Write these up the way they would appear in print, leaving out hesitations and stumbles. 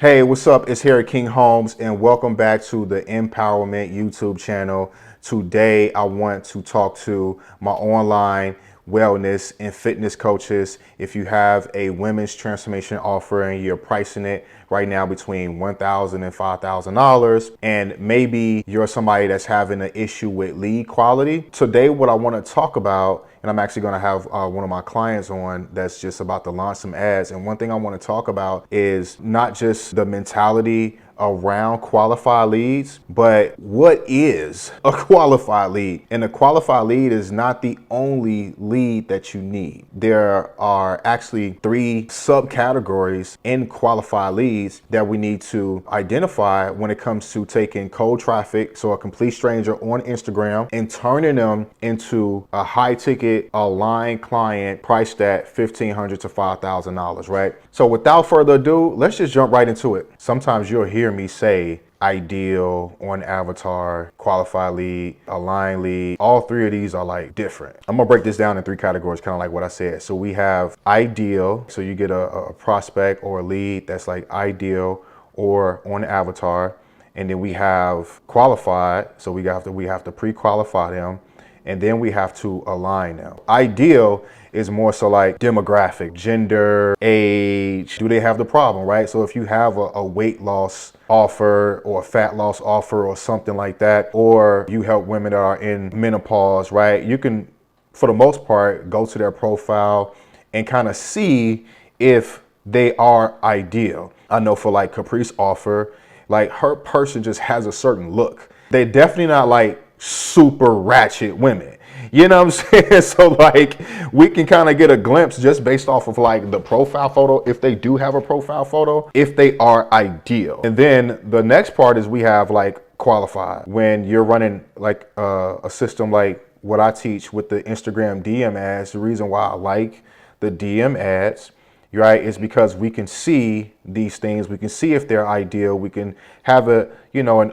Hey, what's up? It's Harry King Holmes, and welcome back to the Empowerment YouTube channel. Today, I want to talk to my online wellness and fitness coaches. If you have a women's transformation offer and you're pricing it right now between $1,000 and $5,000, and maybe you're somebody that's having an issue with lead quality. Today, what I want to talk about, and I'm actually going to have one of my clients on that's just about to launch some ads. And one thing I want to talk about is not just the mentality around qualified leads, but what is a qualified lead? And a qualified lead is not the only lead that you need. There are actually 3 subcategories in qualified leads that we need to identify when it comes to taking cold traffic, so a complete stranger on Instagram, and turning them into a high ticket aligned client priced at $1,500 to $5,000, right? So without further ado, let's just jump right into it. Sometimes you'll hear me say ideal, on avatar, qualified lead, align lead. All 3 of these are like different. I'm gonna break this down in 3 categories, kind of like what I said. So we have ideal, so you get a prospect or a lead that's like ideal or on avatar. And then we have qualified, so we have to pre-qualify them, and then we have to align them. Ideal is more so like demographic, gender, age, do they have the problem, right? So if you have a weight loss offer or a fat loss offer or something like that, or you help women that are in menopause, right? You can, for the most part, go to their profile and kind of see if they are ideal. I know for like Caprice offer, like her person just has a certain look. They're definitely not like super ratchet women. You know what I'm saying? So like we can kind of get a glimpse just based off of like the profile photo, if they do have a profile photo, if they are ideal. And then the next part is we have like qualified. When you're running like a system like what I teach with the Instagram DM ads, the reason why I like the DM ads, right, is because we can see these things. We can see if they're ideal. We can have an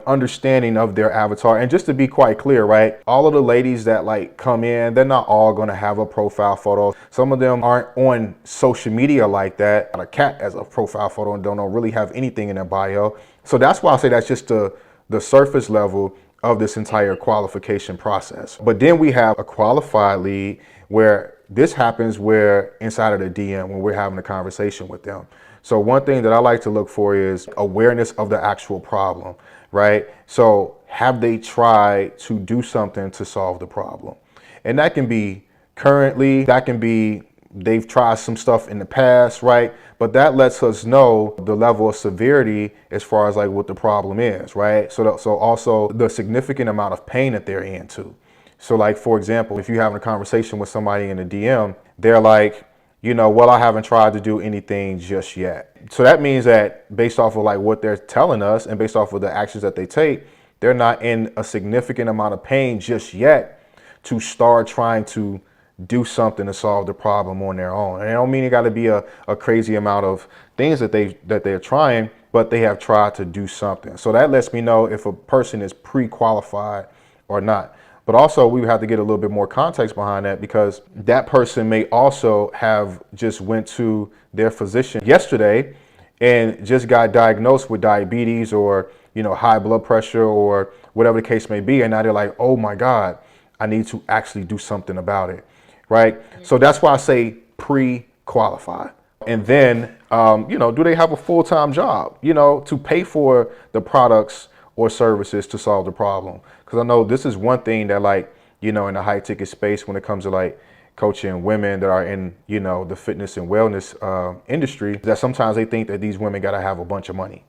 understanding of their avatar. And just to be quite clear, right, all of the ladies that like come in, they're not all going to have a profile photo. Some of them aren't on social media like that. A cat as a profile photo and don't really have anything in their bio. So that's why I say that's just the surface level of this entire qualification process. But then we have a qualified lead where this happens where inside of the DM when we're having a conversation with them. So one thing that I like to look for is awareness of the actual problem, right? So have they tried to do something to solve the problem? And that can be currently, that can be they've tried some stuff in the past, right? But that lets us know the level of severity as far as like what the problem is, right? So also the significant amount of pain that they're in too. So like, for example, if you're having a conversation with somebody in a DM, they're like, well, I haven't tried to do anything just yet. So that means that based off of like what they're telling us and based off of the actions that they take, they're not in a significant amount of pain just yet to start trying to do something to solve the problem on their own. And I don't mean it got to be a crazy amount of things that they're trying, but they have tried to do something. So that lets me know if a person is pre-qualified or not. But also we have to get a little bit more context behind that, because that person may also have just went to their physician yesterday and just got diagnosed with diabetes or, high blood pressure or whatever the case may be. And now they're like, oh my God, I need to actually do something about it, right? So that's why I say pre-qualified. And then, do they have a full-time job, to pay for the products or services to solve the problem? Because I know this is one thing that like, in the high ticket space when it comes to like coaching women that are in, the fitness and wellness industry, that sometimes they think that these women got to have a bunch of money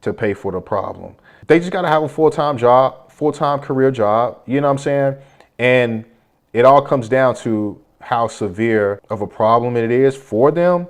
to pay for the problem. They just got to have a full-time job, full-time career job, you know what I'm saying? And it all comes down to how severe of a problem it is for them.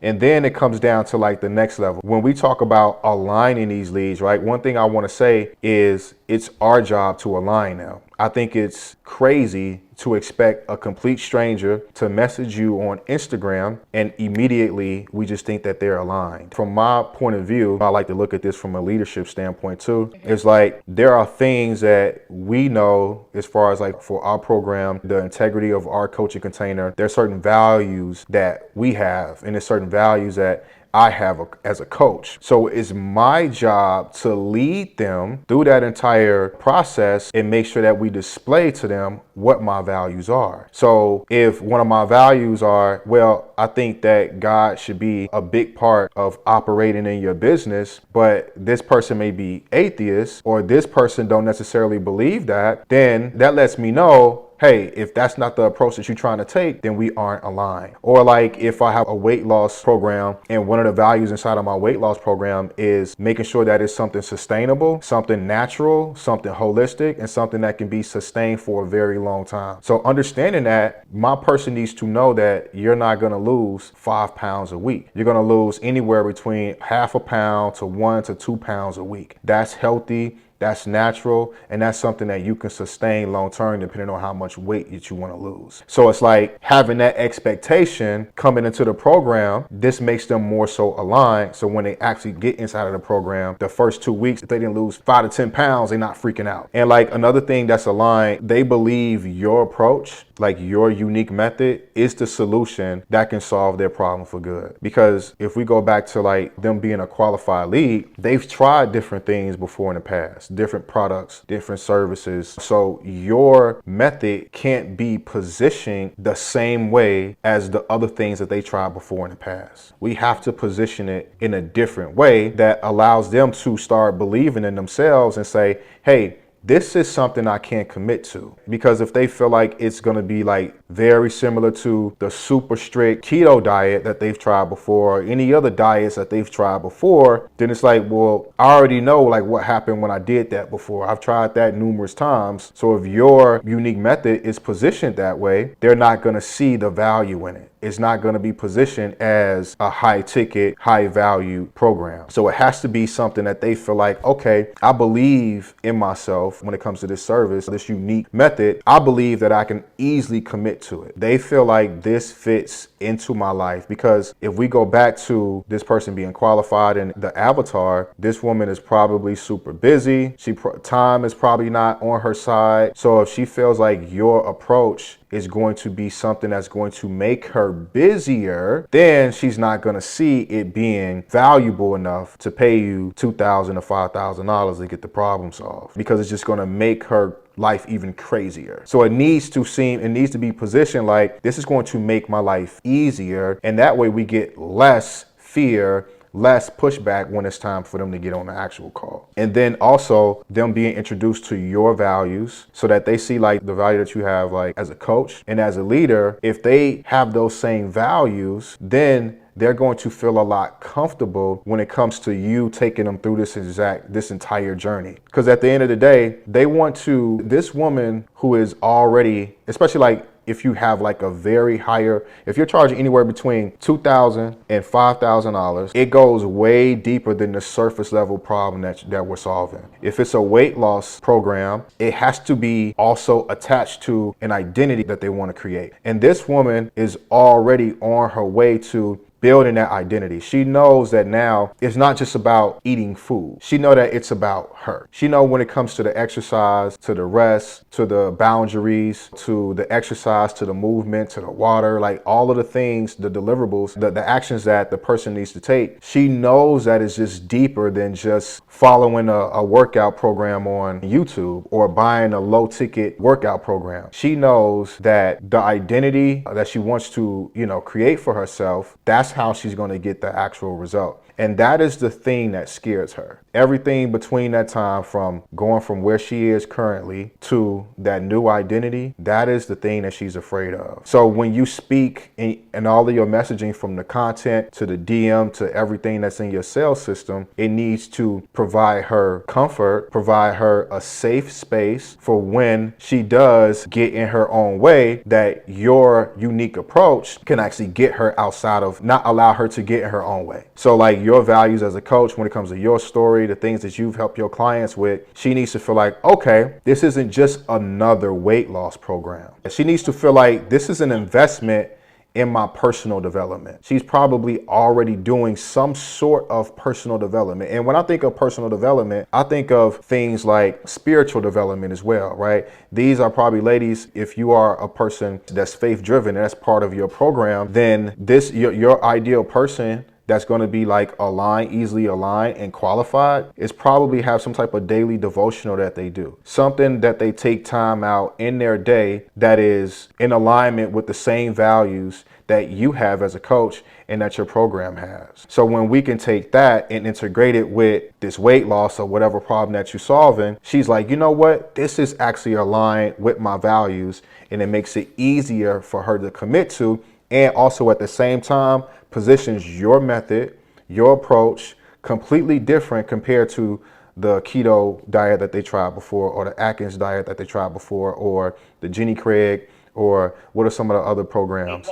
And then it comes down to like the next level. When we talk about aligning these leads, right? One thing I want to say is it's our job to align them. I think it's crazy to expect a complete stranger to message you on Instagram and immediately we just think that they're aligned. From my point of view, I like to look at this from a leadership standpoint too. It's like there are things that we know as far as like for our program, the integrity of our coaching container, there's certain values that we have and there's certain values that I have as a coach. So it's my job to lead them through that entire process and make sure that we display to them what my values are. So if one of my values are, well, I think that God should be a big part of operating in your business, but this person may be atheist or this person don't necessarily believe that, then that lets me know, hey, if that's not the approach that you're trying to take, then we aren't aligned. Or like if I have a weight loss program and one of the values inside of my weight loss program is making sure that it's something sustainable, something natural, something holistic, and something that can be sustained for a very long time. So understanding that, my person needs to know that you're not going to lose 5 pounds a week. You're going to lose anywhere between half a pound to 1 to 2 pounds a week. That's healthy. That's natural, and that's something that you can sustain long term depending on how much weight that you want to lose. So it's like having that expectation coming into the program, this makes them more so aligned. So when they actually get inside of the program, the first 2 weeks, if they didn't lose 5 to 10 pounds, they're not freaking out. And like another thing that's aligned, they believe your approach, like your unique method, is the solution that can solve their problem for good. Because if we go back to like them being a qualified lead, they've tried different things before in the past, different products, different services. So your method can't be positioned the same way as the other things that they tried before in the past. We have to position it in a different way that allows them to start believing in themselves and say, hey, this is something I can't commit to. Because if they feel like it's going to be like very similar to the super strict keto diet that they've tried before, or any other diets that they've tried before, then it's like, well, I already know like what happened when I did that before. I've tried that numerous times. So if your unique method is positioned that way, they're not going to see the value in it. It's not going to be positioned as a high ticket, high value program. So it has to be something that they feel like, okay, I believe in myself when it comes to this service, this unique method. I believe that I can easily commit to it. They feel like this fits into my life, because if we go back to this person being qualified in the avatar, this woman is probably super busy. Time is probably not on her side. So if she feels like your approach is going to be something that's going to make her busier, then she's not going to see it being valuable enough to pay you $2,000 or $5,000 to get the problem solved, because it's just going to make her life even crazier. So it needs to be positioned like, this is going to make my life easier, and that way we get less fear, less pushback when it's time for them to get on the actual call. And then also them being introduced to your values so that they see like the value that you have like as a coach and as a leader. If they have those same values, then they're going to feel a lot comfortable when it comes to you taking them through this entire journey. Because at the end of the day, this woman who is already, especially like if you have like a very higher, if you're charging anywhere between $2,000 and $5,000, it goes way deeper than the surface level problem that we're solving. If it's a weight loss program, it has to be also attached to an identity that they want to create. And this woman is already on her way to building that identity. She knows that now it's not just about eating food. She knows that it's about her. She knows when it comes to the exercise, to the rest, to the boundaries, to the exercise, to the movement, to the water, like all of the things, the deliverables, the actions that the person needs to take. She knows that it's just deeper than just following a workout program on YouTube or buying a low ticket workout program. She knows that the identity that she wants to, create for herself, that's how she's going to get the actual result. And that is the thing that scares her. Everything between that time from going from where she is currently to that new identity, that is the thing that she's afraid of. So when you speak in all of your messaging, from the content to the DM to everything that's in your sales system, it needs to provide her comfort, provide her a safe space for when she does get in her own way, that your unique approach can actually get her outside of, not allow her to get in her own way. So like your values as a coach, when it comes to your story, the things that you've helped your clients with, she needs to feel like, okay, this isn't just another weight loss program. She needs to feel like this is an investment in my personal development. She's probably already doing some sort of personal development. And when I think of personal development, I think of things like spiritual development as well, right? These are probably, ladies, if you are a person that's faith driven and that's part of your program, then your ideal person that's going to be like aligned, easily aligned and qualified is probably have some type of daily devotional that they do. Something that they take time out in their day that is in alignment with the same values that you have as a coach and that your program has. So when we can take that and integrate it with this weight loss or whatever problem that you're solving, she's like, you know what? This is actually aligned with my values, and it makes it easier for her to commit to, and also at the same time positions your method, your approach completely different compared to the keto diet that they tried before, or the Atkins diet that they tried before, or the Jenny Craig, or what are some of the other programs?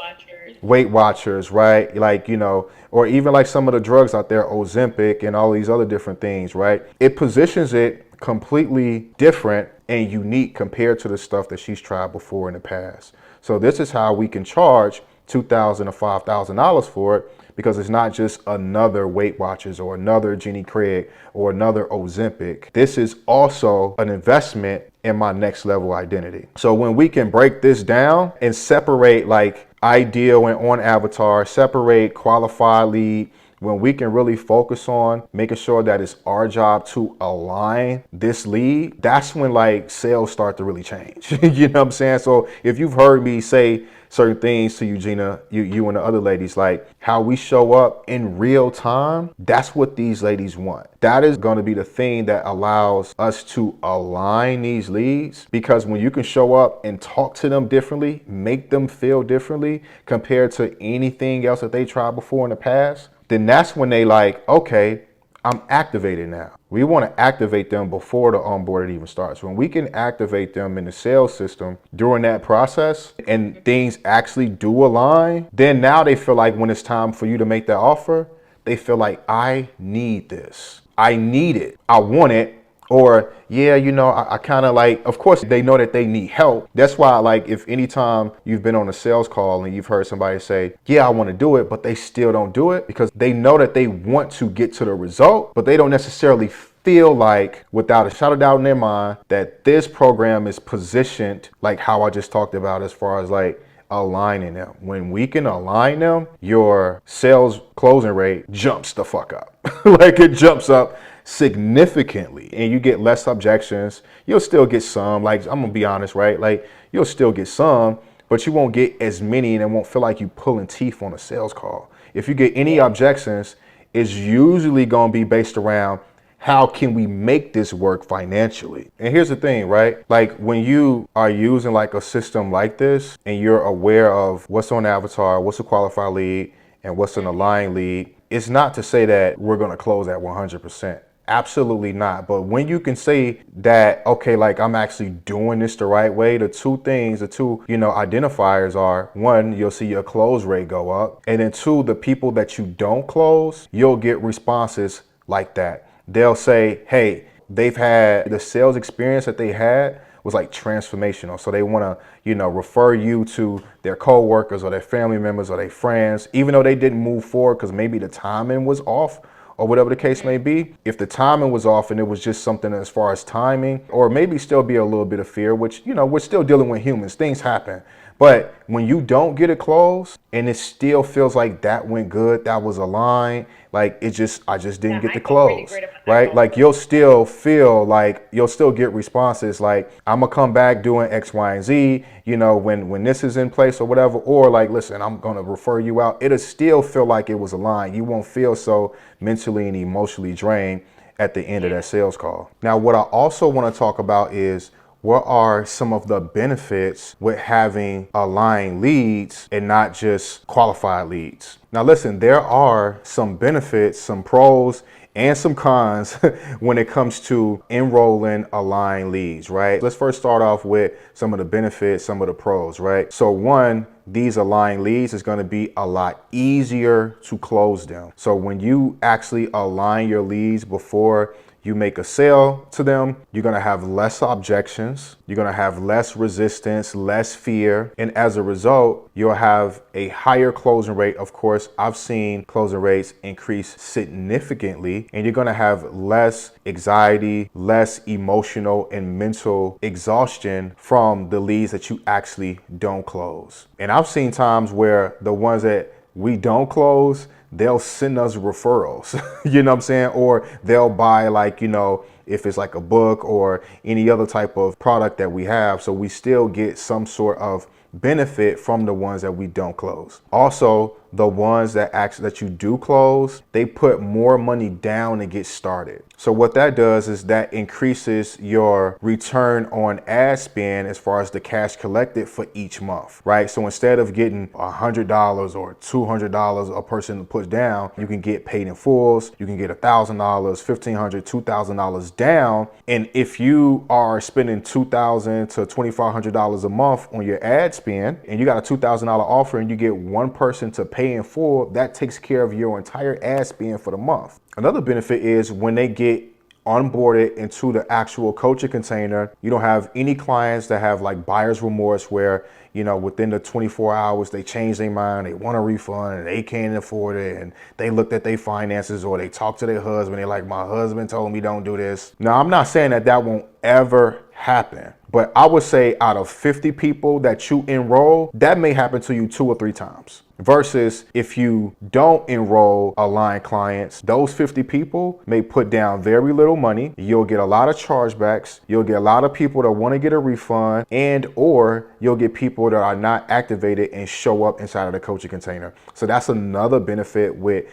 Weight Watchers, right? Like, you know, or even like some of the drugs out there, Ozempic and all these other different things, right? It positions it completely different and unique compared to the stuff that she's tried before in the past. So this is how we can charge $2,000 or $5,000 for it, because it's not just another Weight Watchers or another Jenny Craig or another Ozempic. This is also an investment in my next level identity. So when we can break this down and separate like ideal and on avatar, separate qualified lead, when we can really focus on making sure that it's our job to align this lead, that's when like sales start to really change. You know what I'm saying? So if you've heard me say certain things to you, Gina, you and the other ladies, like how we show up in real time, that's what these ladies want. That is going to be the thing that allows us to align these leads, because when you can show up and talk to them differently, make them feel differently compared to anything else that they tried before in the past, then that's when they like, okay, I'm activated now. We want to activate them before the onboarding even starts. When we can activate them in the sales system during that process and things actually do align, then now they feel like when it's time for you to make that offer, they feel like, I need this. I need it. I want it. Or, yeah, you know, I kind of like, of course, they know that they need help. That's why, like, if anytime you've been on a sales call and you've heard somebody say, yeah, I want to do it, but they still don't do it because they know that they want to get to the result, but they don't necessarily feel like, without a shadow of doubt in their mind, that this program is positioned like how I just talked about as far as like aligning them. When we can align them, your sales closing rate jumps the fuck up. Like it jumps up significantly, and you get less objections. You'll still get some, like I'm gonna be honest, right? Like you'll still get some, but you won't get as many, and it won't feel like you pulling teeth on a sales call. If you get any objections, it's usually gonna be based around how can we make this work financially? And here's the thing, right? Like when you are using like a system like this and you're aware of what's on Avatar, what's a qualified lead, and what's an aligned lead, it's not to say that we're gonna close at 100%. Absolutely not. But when you can say that, okay, like I'm actually doing this the right way, the two identifiers are, one, you'll see your close rate go up. And then two, the people that you don't close, you'll get responses like that. They'll say, hey, they've had the sales experience that they had was like transformational. So they want to, refer you to their coworkers or their family members or their friends, even though they didn't move forward because maybe the timing was off or whatever the case may be. If the timing was off and it was just something as far as timing, or maybe still be a little bit of fear, which, we're still dealing with humans, things happen. But when you don't get it closed and it still feels like that went good, that was aligned, like I just didn't get the close, right? Like you'll still feel like you'll still get responses like, I'm gonna come back doing X, Y, and Z, when this is in place or whatever, or like, listen, I'm gonna refer you out. It'll still feel like it was aligned. You won't feel so mentally and emotionally drained at the end of that sales call. Now, what I also want to talk about is, what are some of the benefits with having aligned leads and not just qualified leads? Now listen, there are some benefits, some pros and some cons when it comes to enrolling aligned leads, right? Let's first start off with some of the benefits, some of the pros, right? So one, these aligned leads is going to be a lot easier to close them. So when you actually align your leads before you make a sale to them, you're gonna have less objections, you're gonna have less resistance, less fear, and as a result, you'll have a higher closing rate. Of course, I've seen closing rates increase significantly, and you're gonna have less anxiety, less emotional and mental exhaustion from the leads that you actually don't close. And I've seen times where the ones that we don't close, they'll send us referrals, you know what I'm saying? Or they'll buy, like, you know, if it's like a book or any other type of product that we have. So we still get some sort of benefit from the ones that we don't close. Also, the ones that you do close, they put more money down to get started. So what that does is that increases your return on ad spend as far as the cash collected for each month, right? So instead of getting $100 or $200 a person to put down, you can get paid in fulls. You can get $1,000, $1,500, $2,000 down. And if you are spending $2,000 to $2,500 a month on your ad spend, and you got a $2,000 offer and you get one person to pay in full, that takes care of your entire ad spend for the month. Another benefit is when they get onboarded into the actual coaching container, you don't have any clients that have like buyer's remorse where, you know, within the 24 hours they change their mind, they want a refund and they can't afford it, and they looked at their finances, or they talk to their husband, they're like, my husband told me don't do this. Now, I'm not saying that that won't ever happen, but I would say out of 50 people that you enroll, that may happen to you 2 or 3 times. Versus if you don't enroll aligned clients, those 50 people may put down very little money. You'll get a lot of chargebacks. You'll get a lot of people that want to get a refund, and or you'll get people that are not activated and show up inside of the coaching container. So that's another benefit with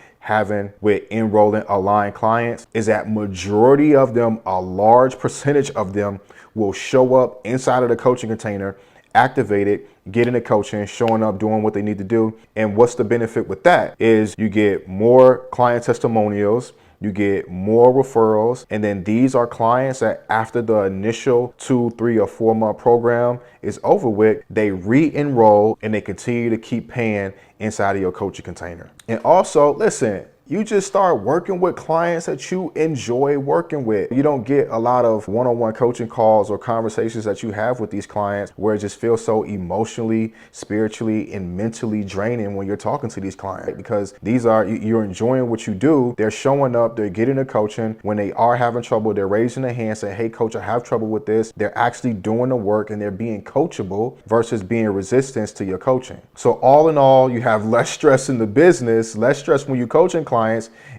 enrolling aligned clients, is that majority of them, a large percentage of them, will show up inside of the coaching container, activated, getting the coaching, showing up, doing what they need to do. And what's the benefit with that is you get more client testimonials, you get more referrals, and then these are clients that after the initial 2, 3, or 4 month program is over with, they re-enroll and they continue to keep paying inside of your coaching container. And also, listen, you just start working with clients that you enjoy working with. You don't get a lot of one-on-one coaching calls or conversations that you have with these clients where it just feels so emotionally, spiritually, and mentally draining when you're talking to these clients, because you're enjoying what you do. They're showing up, they're getting the coaching. When they are having trouble, they're raising their hand, saying, hey coach, I have trouble with this. They're actually doing the work and they're being coachable versus being resistance to your coaching. So all in all, you have less stress in the business, less stress when you're coaching clients,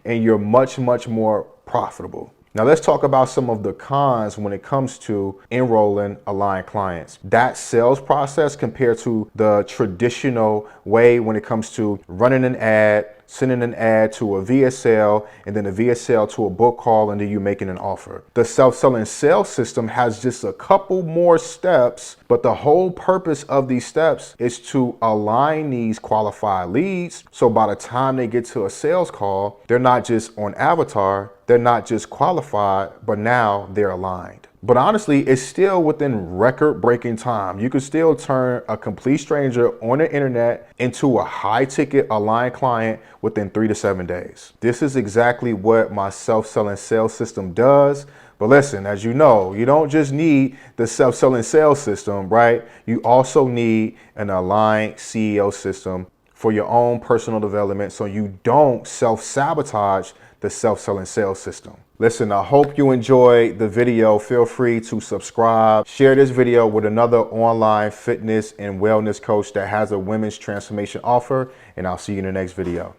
and you're much more profitable. Now let's talk about some of the cons when it comes to enrolling aligned clients. That sales process compared to the traditional way when it comes to running an ad, sending an ad to a VSL, and then a VSL to a book call, and then you making an offer. The self-selling sales system has just a couple more steps, but the whole purpose of these steps is to align these qualified leads. So by the time they get to a sales call, they're not just on avatar, they're not just qualified, but now they're aligned. But honestly, it's still within record-breaking time. You can still turn a complete stranger on the internet into a high-ticket aligned client within 3 to 7 days. This is exactly what my self-selling sales system does. But listen, as you know, you don't just need the self-selling sales system, right? You also need an aligned CEO system for your own personal development, so you don't self-sabotage the self-selling sales system. Listen, I hope you enjoyed the video. Feel free to subscribe, share this video with another online fitness and wellness coach that has a women's transformation offer, and I'll see you in the next video.